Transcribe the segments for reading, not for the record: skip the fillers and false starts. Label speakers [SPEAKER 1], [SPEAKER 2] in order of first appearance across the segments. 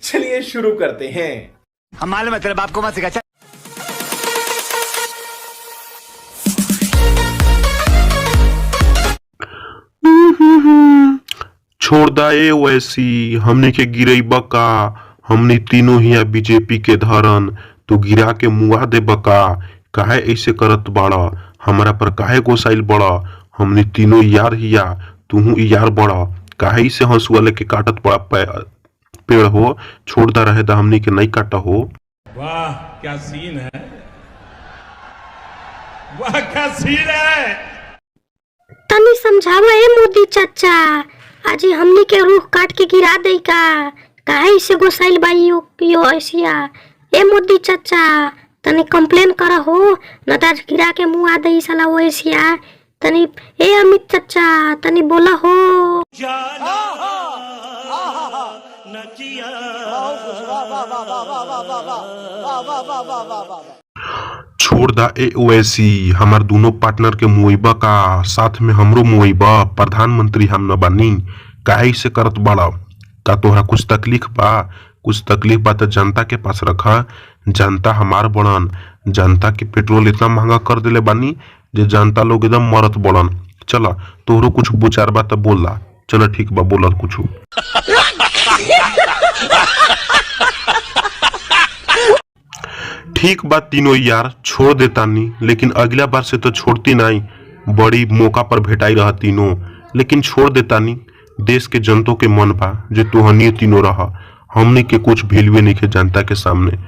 [SPEAKER 1] चलिए शुरू करते हैं।
[SPEAKER 2] हम मालूम है तेरे बाप को मत सिखा। चल।
[SPEAKER 3] छोड़ दाए वैसी हमने के गिरई बका, हमने तीनों ही बीजेपी के धरन, तू गिरा के मुआ दे बका। काहे ऐसे करत बाड़ा, हमारा पर काहे गोसाइल बड़ा, हमने तीनों यार हिया, तू यार बड़ा। काहे इसे हंसुआ लेके काटत बड़ा पेड़ हो, छोड़ दा रहे दा हमने के नहीं काटा हो।
[SPEAKER 4] वाह क्या सीन है, वाह क्या सीन है।
[SPEAKER 5] तनी समझावा ए मोदी चाचा, आज हमनी के रूह काट के गिरा दे का। काहे इसे गोसाइल बाई यो ऐसिया। ए मोदी चाचा तनी कंप्लेन करा हो, न त गिरा के मुंह आ दे साला वो ऐसिया। तनी ए अमित चाचा तनी बोला हो।
[SPEAKER 3] छोड़ दा ए ओवैसी, हमार दोनों पार्टनर के मुइबा का, साथ में हमरो मुइबा। प्रधानमंत्री हम न बानी, काहे से करत बाड़ा। का तोहरा कुछ तकलीफ बा? कुछ तकलीफ बा तो जनता के पास रखा। जनता हमार बड़न, जनता के पेट्रोल इतना महंगा कर देले बानी जे जनता लोग एकदम मरत बड़न। चला तोहरो कुछ विचार बा तो बोला। चलो ठीक बा, बोला कुछ। ठीक बात तीनों यार, छोड़ देता नहीं, लेकिन अगला बार से तो छोड़ती नहीं। बड़ी मौका पर भेटाई रहा तीनों, लेकिन छोड़ देता नहीं। देश के जनतों के मन बा जो तुहनी तीनों रहा, हमने के कुछ वैल्यू नहीं के जनता के सामने।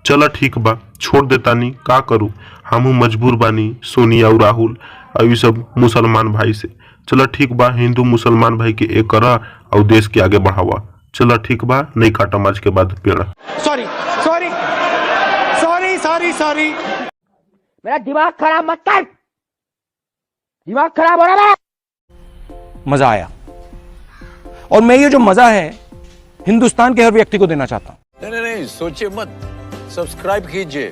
[SPEAKER 3] चला ठीक बा, छोड़ देता नहीं, का करूँ। हम मजबूर बानी सोनिया और राहुल और सब मुसलमान भाई से। चला ठीक बा, हिंदू मुसलमान भाई के एक करा और देश के आगे बढ़ावा। चला ठीक बा, नहीं काटा आज के बाद पेड़।
[SPEAKER 2] Sorry sorry sorry sorry sorry, मेरा दिमाग खराब मत कर, दिमाग खराब हो रहा है।
[SPEAKER 6] मजा आया, और मैं ये जो मजा है हिंदुस्तान के हर व्यक्ति को देना चाहता हूं।
[SPEAKER 7] नहीं, सोचिए मत, सब्सक्राइब कीजिए।